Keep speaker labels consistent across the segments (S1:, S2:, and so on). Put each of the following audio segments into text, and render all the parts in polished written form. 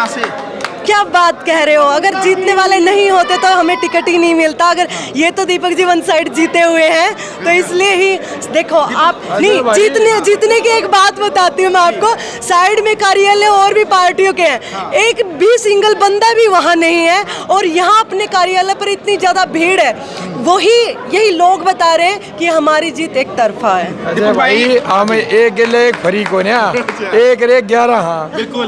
S1: यहाँ से।
S2: क्या बात कह रहे हो, अगर जीतने वाले नहीं होते तो हमें टिकट ही नहीं मिलता। अगर ये तो दीपक जी वन साइड जीते हुए हैं तो इसलिए ही देखो आप नहीं जीतने की एक बात बताती हूँ मैं आपको। साइड में कार्यालय और भी पार्टियों के हैं, एक भी सिंगल बंदा भी वहाँ नहीं है और यहाँ अपने कार्यालय पर इतनी ज्यादा भीड़ है। वही यही लोग बता रहे हैं कि हमारी जीत एक तरफा है।
S1: दीपक भाई
S3: हम एक गिले एक फरीक हो ना, एक रे 11। हाँ
S1: बिल्कुल।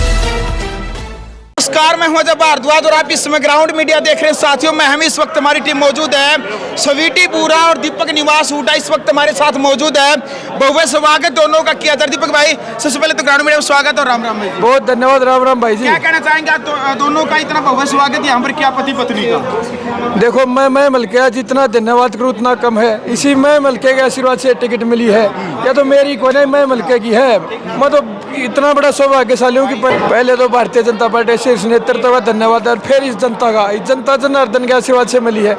S1: नमस्कार, मैं हूं अजय भारद्वाज और आप इस समय ग्राउंड मीडिया देख रहे हैं। साथियों में हम इस वक्त हमारी टीम मौजूद है स्वीटी पूरा और दीपक निवास हुड्डा इस वक्त हमारे साथ मौजूद है। बहुत स्वागत दोनों का किया था। दीपक भाई सबसे पहले तो ग्राउंड मीडिया में स्वागत और राम राम भाई।
S3: बहुत धन्यवाद। राम राम भाई जी।
S1: क्या कहना चाहेंगे आप दोनों का इतना बहुत स्वागत यहाँ पर, क्या पति पत्नी का?
S3: देखो मैं मलके जितना धन्यवाद करूँ उतना कम है। इसी मैं मलके के आशीर्वाद से टिकट मिली है, या तो मेरी को नहीं मैं मलके की है। मैं तो इतना बड़ा सौभाग्यशाली हूँ कि पहले तो भारतीय जनता पार्टी शीर्ष नेतृत्व का धन्यवाद और फिर इस जनता का, इस जनता जनार्दन के आशीर्वाद से मिली है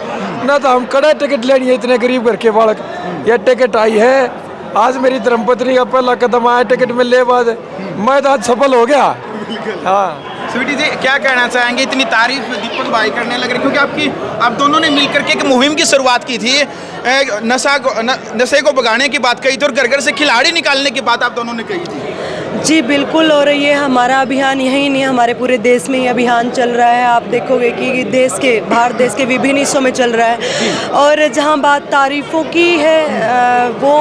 S3: ना। तो हम कड़ा टिकट लेनी है इतने गरीब घर के बालक, यह टिकट आई है। आज मेरी धर्मपत्नी का पहला कदम आया टिकट मिलने के बाद, मैं तो आज सफल हो गया। हाँ
S1: स्वीटी जी क्या कहना चाहेंगे, इतनी तारीफ दीपक भाई करने लग रहे क्योंकि आप दोनों ने मिलकर के एक मुहिम की शुरुआत की थी, नशे को भगाने की बात कही थी और घर घर से खिलाड़ी निकालने की बात आप दोनों ने कही थी।
S2: जी बिल्कुल, और ये हमारा अभियान यही नहीं, हमारे पूरे देश में ये अभियान चल रहा है। आप देखोगे कि भारत देश के विभिन्न हिस्सों में चल रहा है। और जहाँ बात तारीफ़ों की है वो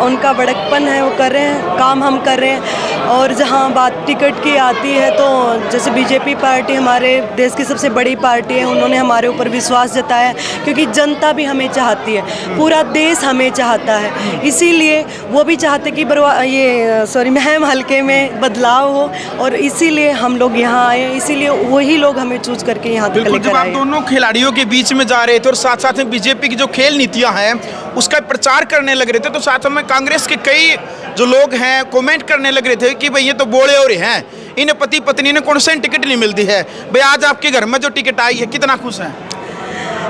S2: उनका बड़कपन है, वो कर रहे हैं, काम हम कर रहे हैं। और जहाँ बात टिकट की आती है तो जैसे बीजेपी पार्टी हमारे देश की सबसे बड़ी पार्टी है, उन्होंने हमारे ऊपर विश्वास जताया क्योंकि जनता भी हमें चाहती है, पूरा देश हमें चाहता है। इसीलिए वो भी चाहते कि महम हल्के में बदलाव हो और इसीलिए हम लोग यहाँ आए, इसीलिए वही लोग हमें चूज करके यहाँ तक लेकर आए।
S1: जब आप दोनों खिलाड़ियों के बीच में जा रहे थे और साथ साथ में बीजेपी की जो खेल नीतियाँ हैं उसका प्रचार करने लग रहे थे, तो साथ में कांग्रेस के कई जो लोग हैं कमेंट करने लग रहे थे कि भाई ये तो बोले हो रहे हैं, इन्हें पति पत्नी ने कौन सा टिकट नहीं मिलती है। भाई आज आपके घर में जो टिकट आई है कितना खुश है?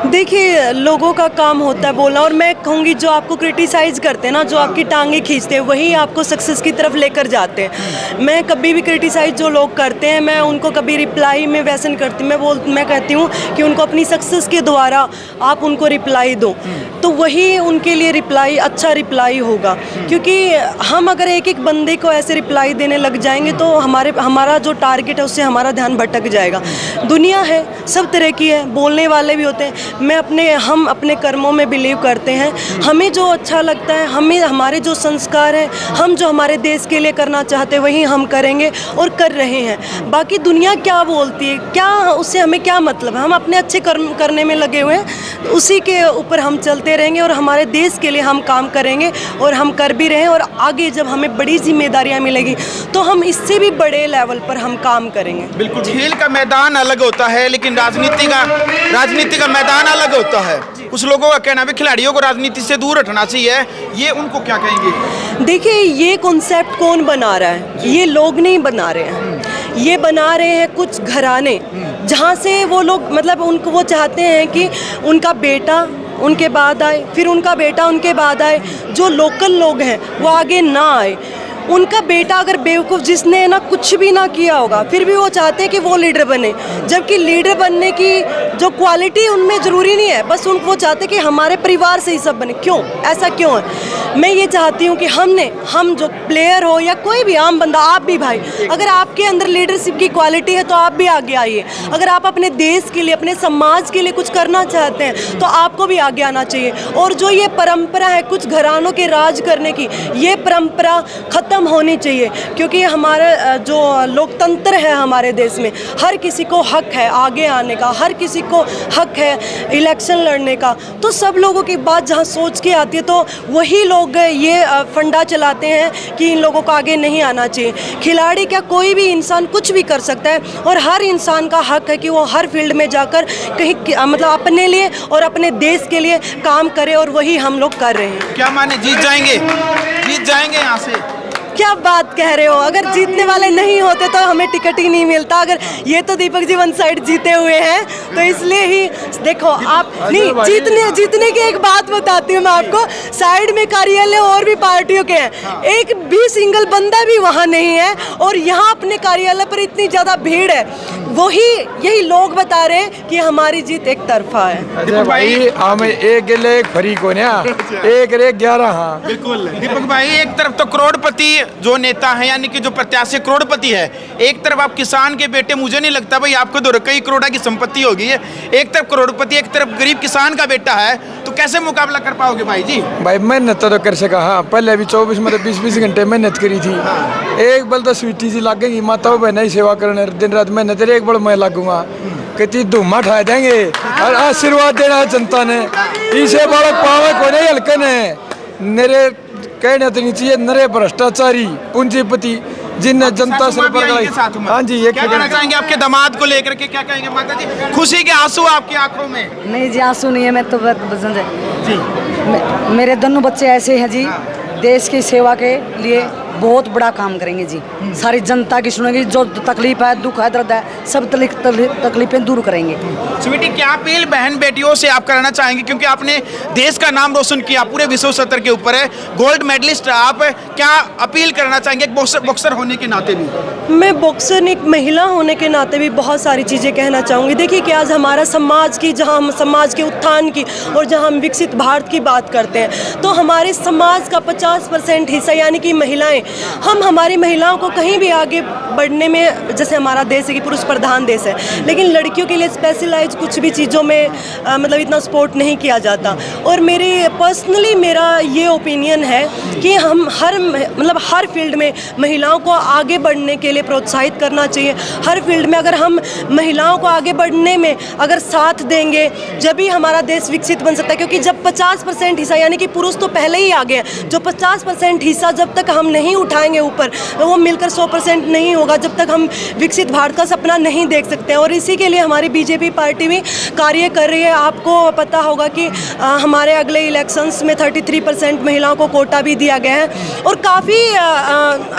S2: देखिए लोगों का काम होता है बोलना, और मैं कहूँगी जो आपको क्रिटिसाइज़ करते हैं ना, जो आपकी टांगे खींचते हैं, वही आपको सक्सेस की तरफ लेकर जाते हैं। मैं कभी भी क्रिटिसाइज़ जो लोग करते हैं मैं उनको कभी रिप्लाई में वैसे नहीं करती। मैं कहती हूँ कि उनको अपनी सक्सेस के द्वारा आप उनको रिप्लाई दो, तो वही उनके लिए रिप्लाई अच्छा रिप्लाई होगा। क्योंकि हम अगर एक एक बंदे को ऐसे रिप्लाई देने लग जाएंगे तो हमारा जो टारगेट है उससे हमारा ध्यान भटक जाएगा। दुनिया है, सब तरह की है, बोलने वाले भी होते हैं। हम अपने कर्मों में बिलीव करते हैं, हमें जो अच्छा लगता है, हमारे जो संस्कार हैं, हम जो हमारे देश के लिए करना चाहते हैं वही हम करेंगे और कर रहे हैं। बाकी दुनिया क्या बोलती है, क्या उससे हमें क्या मतलब है। हम अपने अच्छे कर्म करने में लगे हुए हैं, उसी के ऊपर हम चलते रहेंगे और हमारे देश के लिए हम काम करेंगे और हम कर भी रहे हैं। और आगे जब हमें बड़ी जिम्मेदारियां मिलेगी तो हम इससे भी बड़े लेवल पर हम काम करेंगे।
S1: बिल्कुल, खेल का मैदान अलग होता है लेकिन राजनीति का मैदान अलग होता है। कुछ लोगों का कहना है खिलाड़ियों को राजनीति से दूर हटना चाहिए, ये उनको क्या कहेंगे?
S2: देखिए ये कॉन्सेप्ट कौन बना रहा है, ये लोग नहीं बना रहे हैं, ये बना रहे हैं कुछ घराने, जहाँ से वो लोग मतलब उनको वो चाहते हैं कि उनका बेटा उनके बाद आए, फिर उनका बेटा उनके बाद आए, जो लोकल लोग हैं वो आगे ना आए। उनका बेटा अगर बेवकूफ़ जिसने ना कुछ भी ना किया होगा फिर भी वो चाहते हैं कि वो लीडर बने, जबकि लीडर बनने की जो क्वालिटी उनमें ज़रूरी नहीं है, बस उनको वो चाहते हैं कि हमारे परिवार से ही सब बने। क्यों ऐसा क्यों है? मैं ये चाहती हूँ कि हम जो प्लेयर हो या कोई भी आम बंदा, आप भी भाई, अगर आपके अंदर लीडरशिप की क्वालिटी है तो आप भी आगे आइए। अगर आप अपने देश के लिए, अपने समाज के लिए कुछ करना चाहते हैं तो आपको भी आगे आना चाहिए। और जो ये परंपरा है कुछ घरानों के राज करने की, ये परंपरा खत्म होनी चाहिए। क्योंकि हमारा जो लोकतंत्र है हमारे देश में, हर किसी को हक है आगे आने का, हर किसी को हक है इलेक्शन लड़ने का। तो सब लोगों की बात जहाँ सोच के आती है तो वही लोग ये फंडा चलाते हैं कि इन लोगों को आगे नहीं आना चाहिए। खिलाड़ी क्या, कोई भी इंसान कुछ भी कर सकता है और हर इंसान का हक है कि वो हर फील्ड में जाकर कहीं मतलब अपने लिए और अपने देश के लिए काम करे, और वही हम लोग कर रहे हैं।
S1: क्या माने जीत जाएंगे यहाँ से?
S2: क्या बात कह रहे हो, अगर जीतने वाले नहीं होते तो हमें टिकट ही नहीं मिलता। अगर ये तो दीपक जी वन साइड जीते हुए हैं, तो इसलिए ही देखो आप नहीं जीतने की एक बात बताती हूँ मैं आपको। साइड में कार्यालय और भी पार्टियों के हैं, एक भी सिंगल बंदा भी वहाँ नहीं है, और यहाँ अपने कार्यालय पर इतनी ज़्यादा भीड़ है। यही लोग बता रहे हैं कि हमारी जीत एक तरफा है।
S3: अरे भाई हम एक गिले एक फरी को ना, एक रे 11। हाँ
S1: बिल्कुल दीपक भाई, एक तरफ तो करोड़पति जो नेता है यानी कि जो प्रत्याशी करोड़पति है, एक तरफ आप किसान के बेटे, मुझे नहीं लगता भाई आपको तो कई करोड़ की संपत्ति होगी है। एक तरफ करोड़पति, एक तरफ गरीब किसान का बेटा है, तो कैसे मुकाबला कर पाओगे भाई जी?
S3: भाई मेहनत तो कर सका। हाँ पहले भी 24 मतलब 20 घंटे मेहनत करी थी। एक बल तो स्वीटी जी लागेगी, माता बहना ही सेवा करने दिन रात मेहनत, एक बल मैं लागूंगा कितनी धूमा ठा देंगे और आशीर्वाद देना जनता ने। इसे बालक पावे को नहीं हल्के ने नरे कहने तो नहीं चाहिए, नरे भ्रष्टाचारी पूंजीपति जिनने जनता से। हाँ जी, ये
S1: क्या कहना चाहेंगे आपके दामाद को लेकर के, क्या कहेंगे माता जी? खुशी के आंसू आपकी आंखों में?
S4: नहीं जी, आंसू नहीं है, मैं तो पसंद है जी। मेरे दोनों बच्चे ऐसे हैं जी, देश की सेवा के लिए बहुत बड़ा काम करेंगे जी। सारी जनता की सुनेंगे, जो तकलीफ है, दुख है, दर्द है, सब तकलीफें दूर करेंगे।
S1: स्वीटी, क्या अपील बहन बेटियों से आप करना चाहेंगे, क्योंकि आपने देश का नाम रोशन किया, पूरे विश्व स्तर के ऊपर है, गोल्ड मेडलिस्ट आप, क्या अपील करना चाहेंगे एक बॉक्सर होने के नाते भी?
S2: मैं बॉक्सर एक महिला होने के नाते भी बहुत सारी चीज़ें कहना चाहूँगी। देखिए कि आज हमारा समाज की, जहाँ हम समाज के उत्थान की और जहाँ हम विकसित भारत की बात करते हैं, तो हमारे समाज का 50% हिस्सा यानी कि महिलाएं, हम हमारी महिलाओं को कहीं भी आगे बढ़ने में, जैसे हमारा देश है कि पुरुष प्रधान देश है, लेकिन लड़कियों के लिए स्पेशलाइज कुछ भी चीज़ों में मतलब इतना सपोर्ट नहीं किया जाता। और पर्सनली मेरा ये ओपिनियन है कि हम हर फील्ड में महिलाओं को आगे बढ़ने के लिए प्रोत्साहित करना चाहिए। हर फील्ड में अगर हम महिलाओं को आगे बढ़ने में अगर साथ देंगे, जब ही हमारा देश विकसित बन सकता है। क्योंकि जब 50% हिस्सा, यानी कि पुरुष तो पहले ही आगे हैं, जो 50% हिस्सा जब तक हम नहीं उठाएंगे ऊपर, वो मिलकर 100% नहीं होगा, जब तक हम विकसित भारत का सपना नहीं देख सकते हैं। और इसी के लिए हमारी बीजेपी पार्टी भी कार्य कर रही है। आपको पता होगा कि हमारे अगले इलेक्शंस में 33% महिलाओं को कोटा भी दिया गया है, और काफ़ी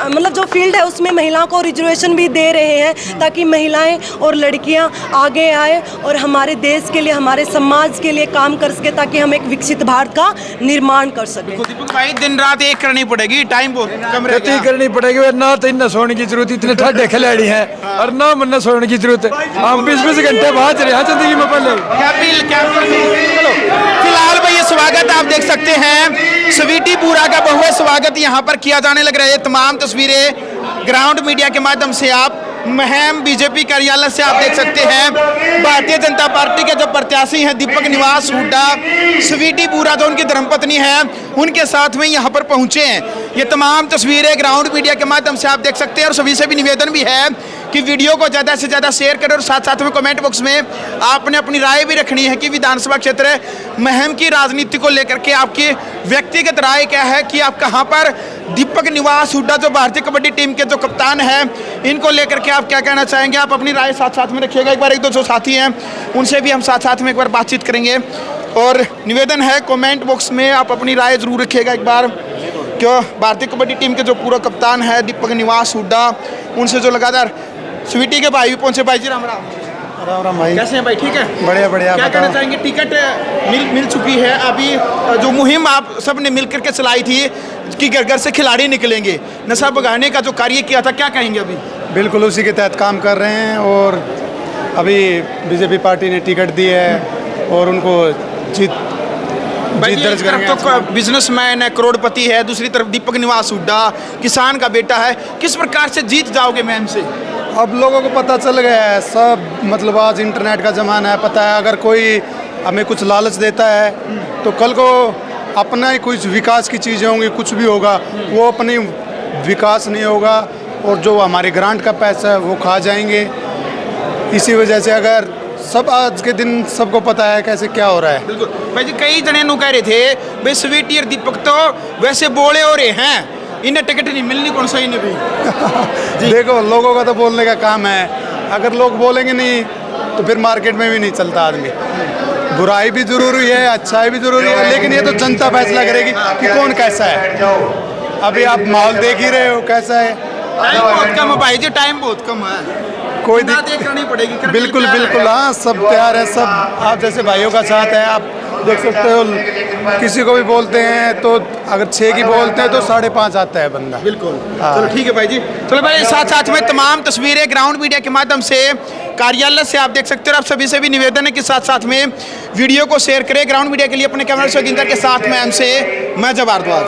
S2: मतलब जो फील्ड है उसमें महिलाओं को रिजर्वेशन भी दे रहे हैं, ताकि महिलाएं और लड़कियां आगे आए और हमारे देश के लिए, हमारे समाज के लिए काम कर सके, ताकि हम एक विकसित भारत का निर्माण कर सकें।
S1: दीपक भाई, दिन रात एक करनी पड़ेगी, टाइम बहुत कम रह गया।
S3: करनी पड़ेगी, ना तो इन्हें सोने की जरूरत, इतने ठाडे खिलाड़ी हैं, और ना मन सोने की जरूरत है। हम 20 घंटे भाज रहे हैं जिंदगी में। पहले
S1: क्या फिलहाल भाई ये स्वागत आप देख सकते हैं, स्वीटी पूरा का बहुत स्वागत यहाँ पर किया जाने लग रहा है। तमाम तस्वीरें ग्राउंड मीडिया के माध्यम से आप महम बीजेपी कार्यालय से आप देख सकते हैं। भारतीय जनता पार्टी के जो प्रत्याशी हैं दीपक निवास हुड्डा, स्वीटी पूरा जो उनकी धर्मपत्नी है, उनके साथ में यहाँ पर पहुँचे हैं। ये तमाम तस्वीरें ग्राउंड मीडिया के माध्यम से आप देख सकते हैं, और सभी से भी निवेदन भी है कि वीडियो को ज़्यादा से ज़्यादा शेयर करें, और साथ साथ में कमेंट बॉक्स में आपने अपनी राय भी रखनी है कि विधानसभा क्षेत्र महम की राजनीति को लेकर के आपकी व्यक्तिगत राय क्या है, कि आप कहाँ पर दीपक निवास हुड्डा जो भारतीय कबड्डी टीम के जो कप्तान हैं, इनको लेकर के आप क्या कहना चाहेंगे? आप अपनी राय साथ साथ में रखिएगा। एक बार एक दो जो साथी हैं उनसे भी हम साथ साथ में एक बार बातचीत करेंगे, और निवेदन है कमेंट बॉक्स में आप अपनी राय जरूर रखिएगा एक बार, क्यों भारतीय कबड्डी टीम के जो पूरा कप्तान है दीपक निवास हुड्डा, उनसे जो लगातार स्वीटी के भाई भी पहुंचे। भाई जी राम राम।
S5: राम राम भाई,
S1: कैसे हैं भाई? ठीक है,
S5: बढ़िया बढ़िया।
S1: क्या कहना चाहेंगे? टिकट मिल चुकी है, अभी जो मुहिम आप सब ने मिल करके चलाई थी कि घर घर से खिलाड़ी निकलेंगे, नशा भगाने का जो कार्य किया था, क्या कहेंगे अभी?
S5: बिल्कुल उसी के तहत काम कर रहे हैं, और अभी बीजेपी पार्टी ने टिकट दी है और उनको जीत दर्ज करेंगे।
S1: तो बिजनेसमैन है, करोड़पति है, दूसरी तरफ दीपक निवास हुड्डा किसान का बेटा है, किस प्रकार से जीत जाओगे मैम से?
S5: अब लोगों को पता चल गया है सब, मतलब आज इंटरनेट का ज़माना है, पता है अगर कोई हमें कुछ लालच देता है तो कल को अपना ही कुछ विकास की चीज़ें होंगी, कुछ भी होगा, वो अपनी विकास नहीं होगा, और जो हमारे ग्रांट का पैसा है वो खा जाएंगे। इसी वजह से अगर सब आज के दिन सबको पता है कैसे क्या हो रहा है।
S1: बिल्कुल भाई जी, कई जने नु कह रहे थे भाई स्वीटी और दीपक तो वैसे बोले हो रहे हैं, इन्हें टिकट नहीं मिलनी, कौन सा इन्हें भी
S5: देखो लोगों का तो बोलने का काम है, अगर लोग बोलेंगे नहीं तो फिर मार्केट में भी नहीं चलता आदमी। बुराई भी जरूरी है, अच्छाई भी जरूरी है, लेकिन ये तो जनता फैसला करेगी कि कौन कैसा है। अभी आप माहौल देख ही रहे हो कैसा है।
S1: टाइम बहुत कम है भाई जी, टाइम बहुत कम है।
S5: कोई
S1: देख करनी पड़ेगी, करने
S5: बिल्कुल
S1: तैयार है।
S5: बिल्कुल, हाँ सब तैयार है, सब आप जैसे भाइयों का साथ है। आप देख सकते हो किसी को भी बोलते हैं तो अगर 6 की बोलते हैं तो 5.5 आता है बंदा।
S1: बिल्कुल। चलो ठीक है भाई जी। चलो भाई, साथ साथ में तमाम तस्वीरें ग्राउंड मीडिया के माध्यम से कार्यालय से आप देख सकते हो। आप सभी से भी निवेदन है कि साथ साथ में वीडियो को शेयर करें। ग्राउंड मीडिया के लिए अपने कैमरा से गिंदर के साथ में हमसे मैं जब भारद्वाज।